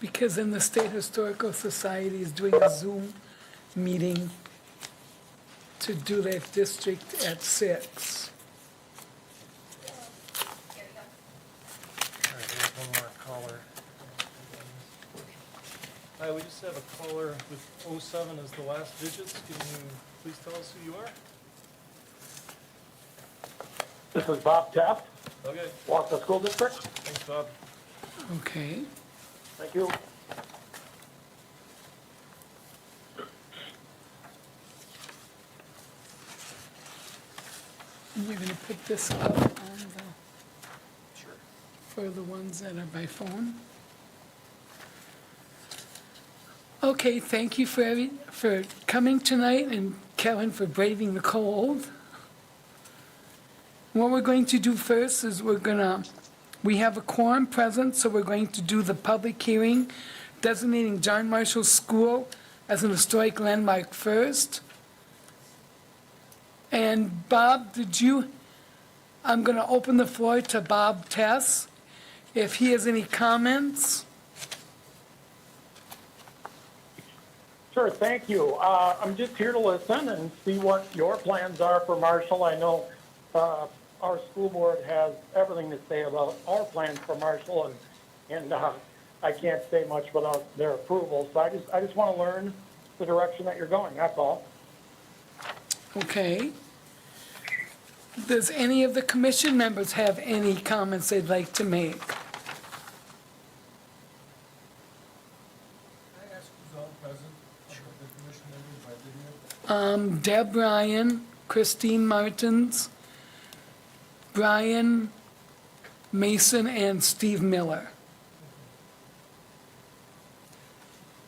because then the State Historical Society is doing a Zoom meeting to do that district at 6. All right, we have one more caller. Hi, we just have a caller with 07 as the last digits. Can you please tell us who you are? This is Bob Taft, Okay, Wausau School District. thanks, Bob. Okay. Thank you. And you're gonna put this up on the, for the ones that are by phone? Okay, thank you for coming tonight, and Kellen for braving the cold. What we're going to do first is we have a quorum present, so we're going to do the public hearing designating John Marshall School as an historic landmark first. And Bob, I'm going to open the floor to Bob Tess, if he has any comments. Sure, thank you. I'm just here to listen and see what your plans are for Marshall. I know our school board has everything to say about our plans for Marshall, and I can't say much without their approval. So I just want to learn the direction that you're going, that's all. Okay. Does any of the commission members have any comments they'd like to make? Can I ask who's all present of the commission members by video? Deb Ryan, Christine Martins, Brian Mason, and Steve Miller.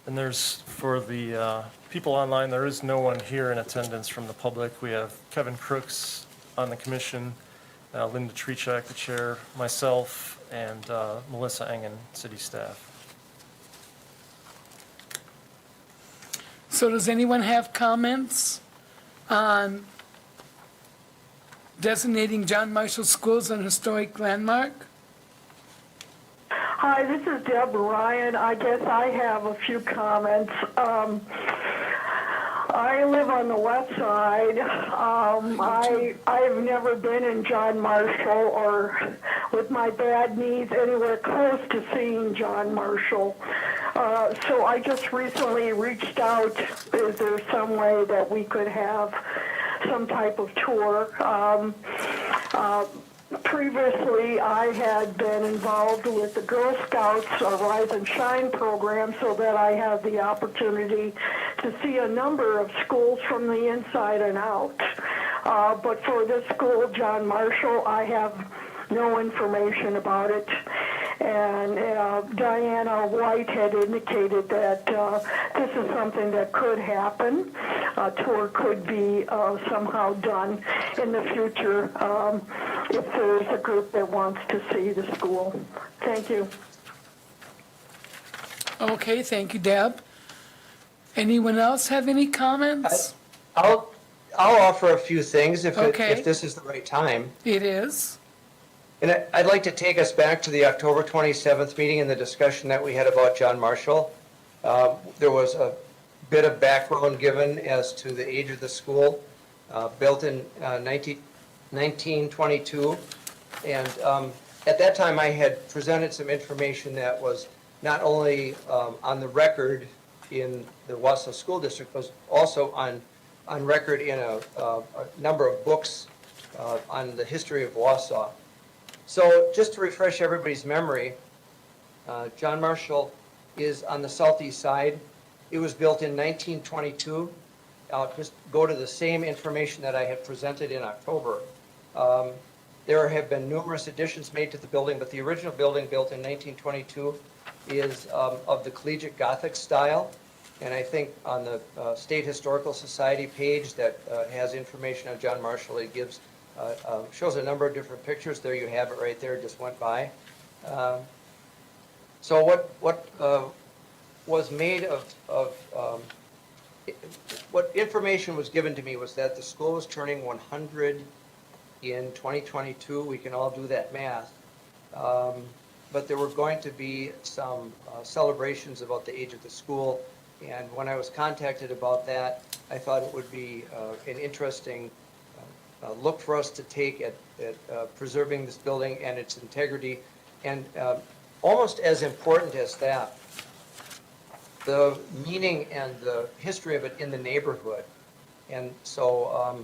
And there's, for the people online, there is no one here in attendance from the public. We have Kevin Crooks on the commission, Linda Trechak, the chair, myself, and Melissa Engen, city staff. So does anyone have comments on designating John Marshall Schools an historic landmark? Hi, this is Deb Ryan. I guess I have a few comments. I live on the west side. I've never been in John Marshall or with my bad knees anywhere close to seeing John Marshall. So I just recently reached out. Is there some way that we could have some type of tour? Previously, I had been involved with the Girl Scouts Rise and Shine program, so that I had the opportunity to see a number of schools from the inside and out. But for this school, John Marshall, I have no information about it. And Diana White had indicated that this is something that could happen. A tour could be somehow done in the future if there's a group that wants to see the school. Thank you. Okay, thank you, Deb. Anyone else have any comments? I'll offer a few things if Okay. this is the right time. It is. And I'd like to take us back to the October 27th meeting and the discussion that we had about John Marshall. There was a bit of background given as to the age of the school, built in 1922. And at that time, I had presented some information that was not only on the record in the Wausau School District, but also on record in a number of books on the history of Wausau. So just to refresh everybody's memory, John Marshall is on the southeast side. It was built in 1922. I'll just go to the same information that I had presented in October. There have been numerous additions made to the building, but the original building built in 1922 is of the collegiate Gothic style. And I think on the State Historical Society page that has information on John Marshall, it gives shows a number of different pictures. There you have it right there, just went by. So what was made what information was given to me was that the school was turning 100 in 2022. We can all do that math. but there were going to be some celebrations about the age of the school. And when I was contacted about that, I thought it would be an interesting look for us to take at preserving this building and its integrity. And almost as important as that, the meaning and the history of it in the neighborhood. And so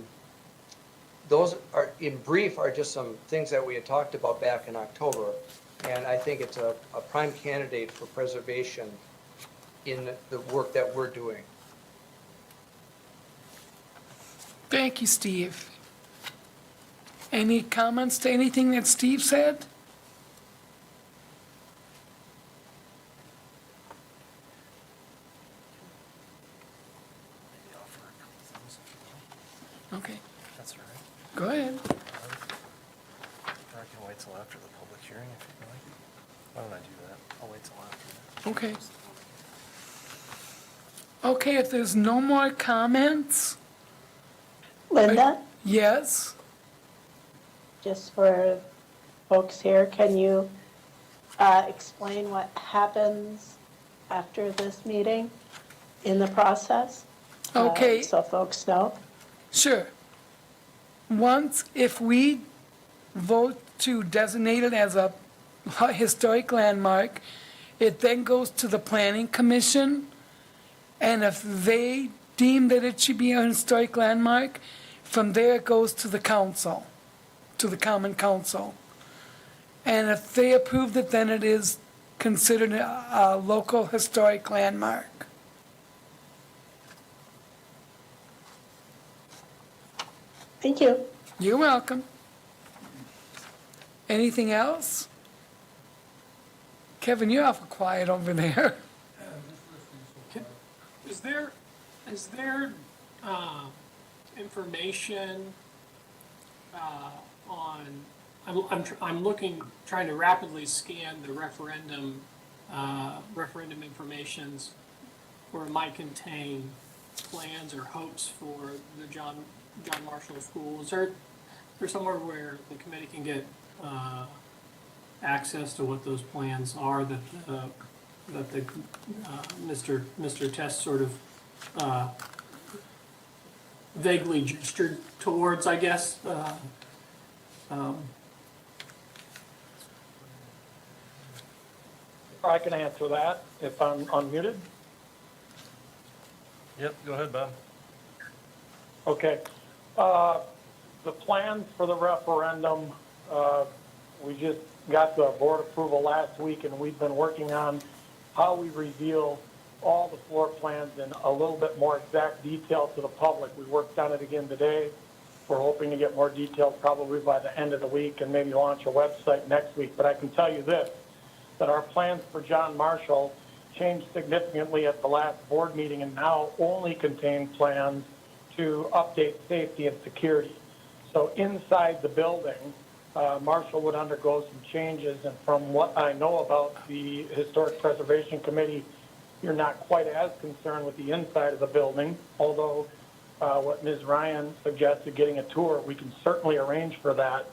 those are, in brief, are just some things that we had talked about back in October. And I think it's a prime candidate for preservation in the work that we're doing. Thank you, Steve. Any comments to anything that Steve said? Maybe offer a couple things if you want. Okay, That's all right. go ahead. Or I can wait till after the public hearing if you'd like. Why don't I do that? I'll wait till after that. Okay. Okay, if there's no more comments, Linda, yes? just for folks here, can you explain what happens after this meeting in the process? Okay. So folks know. Sure. Once, if we vote to designate it as a historic landmark, it then goes to the planning commission, and if they deem that it should be a historic landmark, from there it goes to the council, to the common council. And if they approved it, then it is considered a local historic landmark. Thank you. You're welcome. Anything else? Kevin, you're awful quiet over there. Is there information on, I'm looking, trying to rapidly scan the referendum informations where it might contain plans or hopes for the John Marshall School. Is there somewhere where the committee can get access to what those plans are that Mr. Test sort of vaguely gestured towards, I guess? I can answer that if I'm unmuted. Yep, go ahead, Bob. Okay. The plans for the referendum, we just got the board approval last week, and we've been working on how we reveal all the floor plans in a little bit more exact detail to the public. We worked on it again today. We're hoping to get more details probably by the end of the week and maybe launch a website next week. But I can tell you this, that our plans for John Marshall changed significantly at the last board meeting and now only contain plans to update safety and security. So inside the building, Marshall would undergo some changes, and from what I know about the Historic Preservation Committee, you're not quite as concerned with the inside of the building, although what Ms. Ryan suggested, getting a tour, we can certainly arrange for that.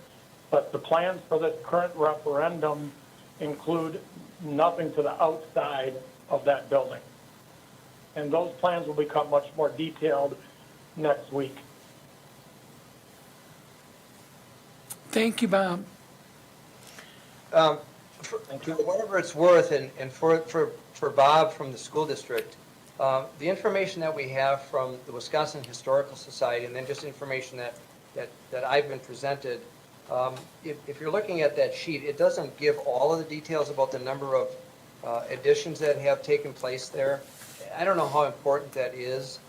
But the plans for this current referendum include nothing to the outside of that building. And those plans will become much more detailed next week. Thank you, Bob. For whatever it's worth, and for Bob from the school district, the information that we have from the Wisconsin Historical Society, and then just information that I've been presented, if you're looking at that sheet, it doesn't give all of the details about the number of additions that have taken place there. I don't know how important that is,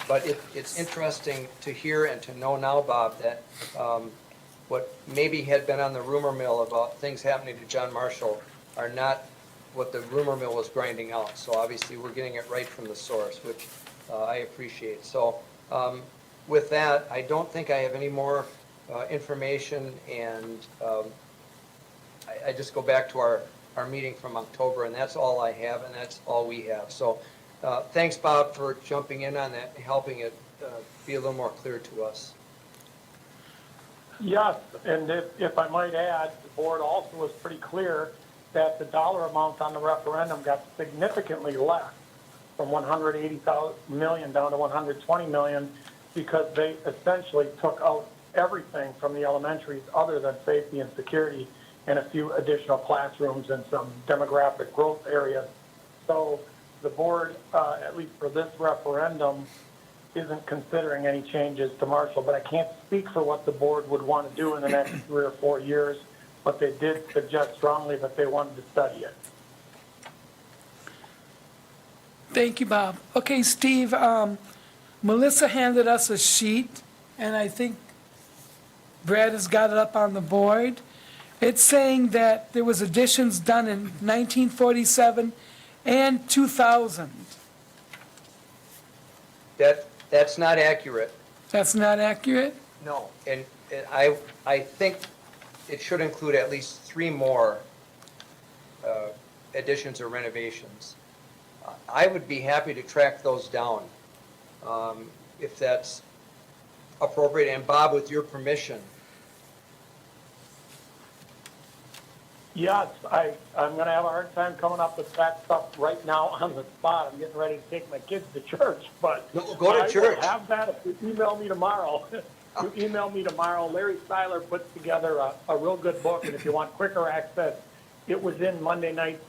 but it's interesting to hear and to know now, Bob, that what maybe had been on the rumor mill about things happening to John Marshall are not what the rumor mill was grinding out. So obviously, we're getting it right from the source, which I appreciate. So with that, I don't think I have any more information, and I just go back to our meeting from October, and that's all I have, and that's all we have. So thanks, Bob, for jumping in on that and helping it be a little more clear to us. Yes, and if I might add, the board also was pretty clear that the dollar amount on the referendum got significantly less, from 180 million down to 120 million, because they essentially took out everything from the elementaries other than safety and security and a few additional classrooms and some demographic growth areas. So the board, at least for this referendum, isn't considering any changes to Marshall, but I can't speak for what the board would want to do in the next 3 or 4 years, but they did suggest strongly that they wanted to study it. Thank you, Bob. Okay, Steve, Melissa handed us a sheet, and I think Brad has got it up on the board. It's saying that there was additions done in 1947 and 2000. That's not accurate. That's not accurate? No. And I think it should include at least 3 more additions or renovations. I would be happy to track those down if that's appropriate. And Bob, with your permission. Yes, I'm going to have a hard time coming up with that stuff right now on the spot. I'm getting ready to take my kids to church, but No, go to church. I will have that if you email me tomorrow. You email me tomorrow. Larry Seiler puts together a real good book, and if you want quicker access, it was in Monday night's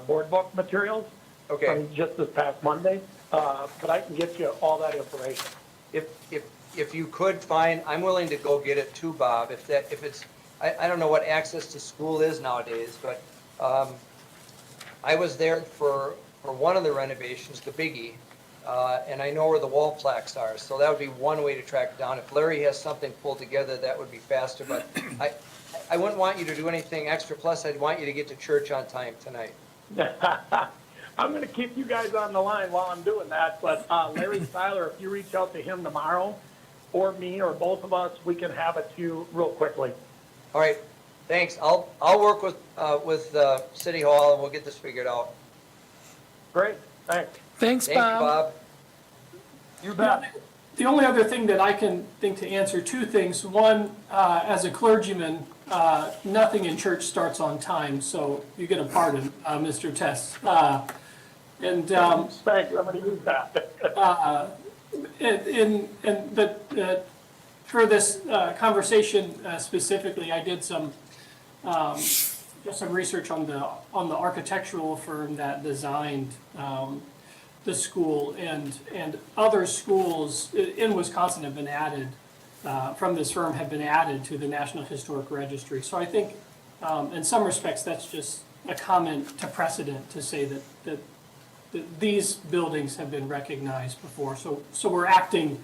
board book materials. Okay. From just this past Monday, but I can get you all that information. If you could find, I'm willing to go get it too, Bob. If it's, I don't know what access to school is nowadays, but I was there for one of the renovations, the biggie, and I know where the wall plaques are. So that would be one way to track it down. If Larry has something pulled together, that would be faster. But I wouldn't want you to do anything extra. Plus, I'd want you to get to church on time tonight. I'm going to keep you guys on the line while I'm doing that, but Larry Seiler, if you reach out to him tomorrow, or me, or both of us, we can have it to you real quickly. All right, thanks. I'll work with City Hall and we'll get this figured out. Great, thanks. Thanks, Thank you, Bob. Bob. You bet. The only other thing that I can think to answer 2 things. One, as a clergyman, nothing in church starts on time, so you get a pardon, Mr. Tess. Thanks, I'm going to use that. For this conversation specifically, I did some research on the architectural firm that designed the school, and other schools in Wisconsin have been added from this firm have been added to the National Historic Registry. So I think, in some respects, that's just a comment to precedent to say that these buildings have been recognized before. So we're acting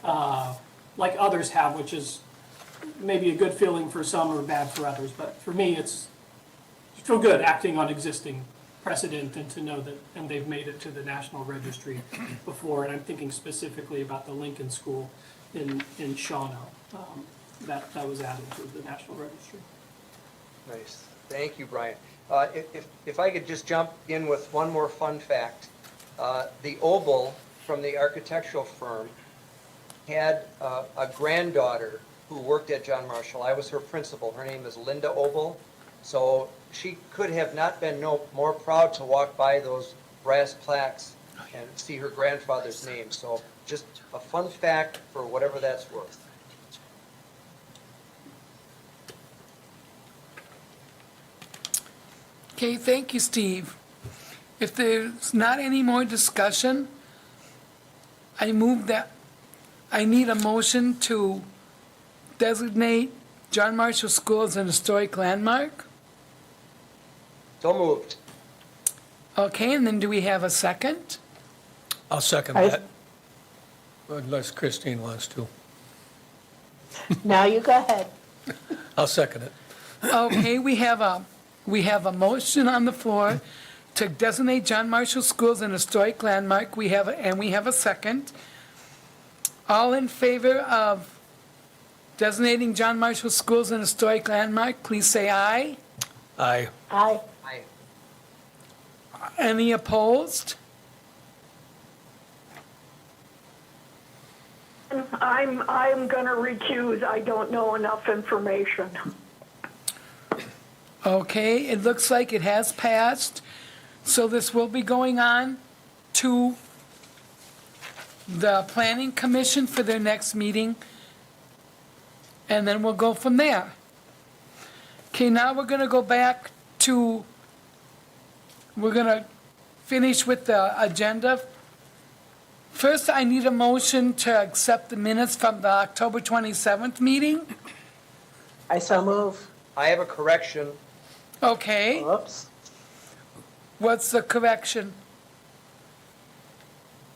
like others have, which is maybe a good feeling for some or bad for others. But for me, it's feel good acting on existing precedent and to know that, and they've made it to the National Registry before. And I'm thinking specifically about the Lincoln School in Shawano that was added to the National Registry. Nice. Thank you, Brian. If I could just jump in with one more fun fact. The Oval from the architectural firm had a granddaughter who worked at John Marshall. I was her principal. Her name is Linda Oval. So she could have not been more proud to walk by those brass plaques and see her grandfather's name. So just a fun fact for whatever that's worth. Okay, thank you, Steve. If there's not any more discussion, I need a motion to designate John Marshall School as an historic landmark. So moved. Okay, and then do we have a second? I'll second that. Unless Christine wants to. Now you go ahead. I'll second it. Okay, we have a motion on the floor to designate John Marshall Schools an historic landmark. We have a second. All in favor of designating John Marshall Schools an historic landmark, please say aye. Aye. Aye. Aye. Any opposed? I'm gonna recuse. I don't know enough information. Okay, it looks like it has passed, so this will be going on to the Planning Commission for their next meeting, and then we'll go from there. Okay, now we're gonna go back to, we're gonna finish with the agenda. First, I need a motion to accept the minutes from the October 27th meeting. I so move. I have a correction. Okay, Whoops. what's the correction?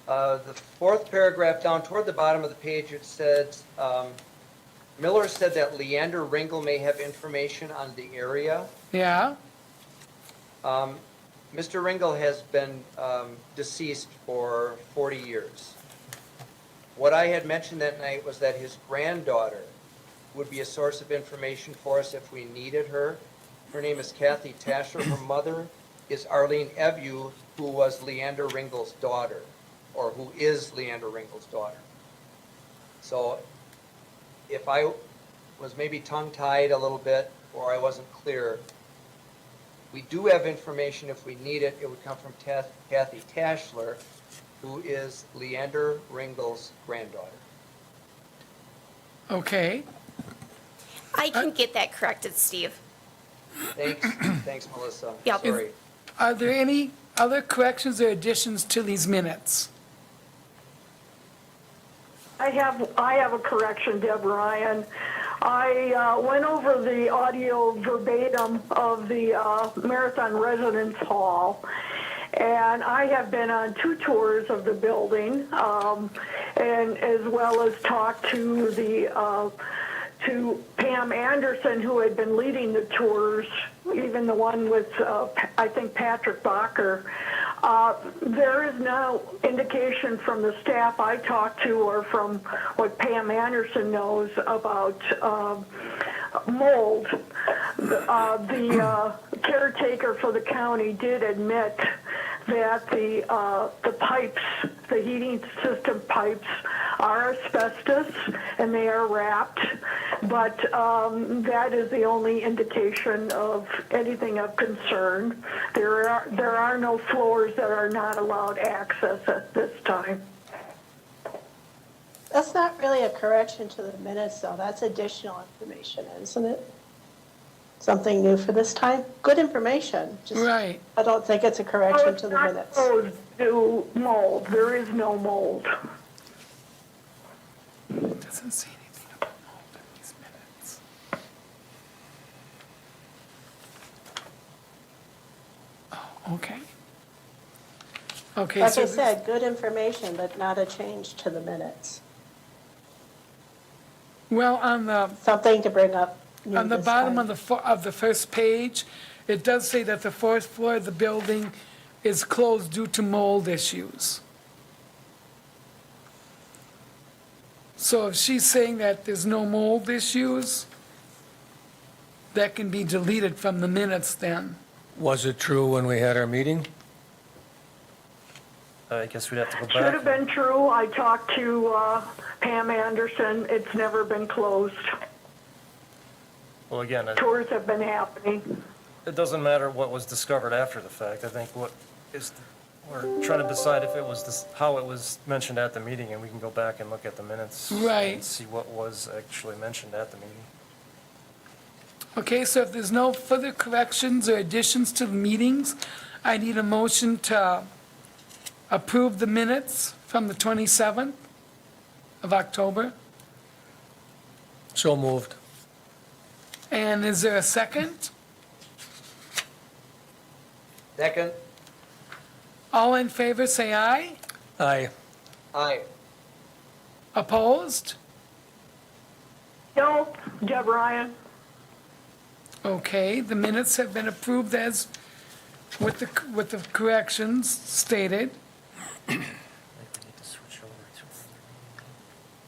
The fourth paragraph down toward the bottom of the page, it says, Miller said that Leander Ringel may have information on the area. Yeah, Mr. Ringel has been deceased for 40 years. What I had mentioned that night was that his granddaughter would be a source of information for us if we needed her. Her name is Kathy Tasher. Her mother is Arlene Evu, who was Leander Ringel's daughter, or who is Leander Ringel's daughter. So if I was maybe tongue-tied a little bit, or I wasn't clear, we do have information if we need it. It would come from Kathy Tashler, who is Leander Ringel's granddaughter. okay. I can get that corrected, Steve. Thanks, Melissa. Yeah. Sorry. Are there any other corrections or additions to these minutes? I have a correction, Deb Ryan. I went over the audio verbatim of the Marathon Residence Hall, and I have been on 2 tours of the building, and as well as talked to to Pam Anderson, who had been leading the tours, even the one with, I think, Patrick Bacher. There is no indication from the staff I talked to or from what Pam Anderson knows about mold. The caretaker for the county did admit that the pipes, the heating system pipes, are asbestos and they are wrapped, but that is the only indication of anything of concern. There are no floors that are not allowed access at this time. That's not really a correction to the minutes, though. That's additional information, isn't it? Something new for this time? Good information. Just, Right. I don't think it's a Oh, correction it's to the not minutes. exposed to mold. There is no mold. It doesn't say anything about mold in these minutes. Oh, okay. Okay, Like so I said, good information, but not a change to the minutes. well, on the Something to bring up new On the this bottom time. of the first page, it does say that the 4th floor of the building is closed due to mold issues. So if she's saying that there's no mold issues, that can be deleted from the minutes then. Was it true when we had our meeting? I guess we'd have to go back. Should have been true. I talked to Pam Anderson. It's never been closed. Well, again, Tours have been happening. it doesn't matter what was discovered after the fact. I think what is, we're trying to decide if it was this, how it was mentioned at the meeting, and we can go back and look at the minutes. Right. And see what was actually mentioned at the meeting. Okay, so if there's no further corrections or additions to the meetings, I need a motion to approve the minutes from the 27th of October. So moved. And is there a second? Second? All in favor, say aye. Aye. Aye. Opposed? No, Deb Ryan. Okay, the minutes have been approved as with the corrections stated. I think we need to switch over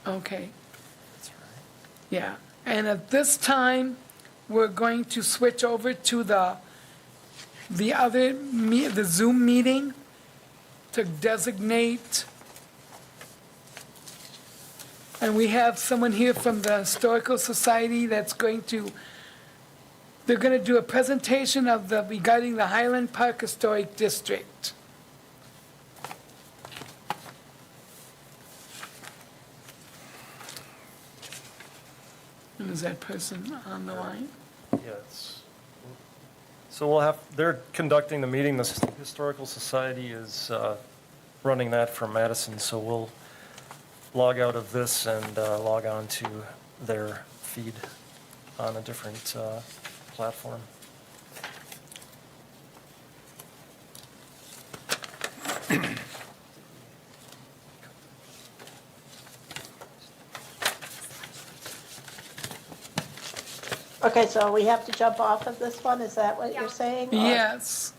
to. Okay, That's right. yeah. And at this time, we're going to switch over to the Zoom meeting to designate And we have someone here from the Historical Society that's they're going to do a presentation regarding the Highland Park Historic District. And is that person on the line? Yes. So they're conducting the meeting, the Historical Society is running that from Madison, so we'll log out of this and log on to their feed on a different platform. Okay, so we have to jump off of this one, is that what Yeah. you're saying? Or- Yes.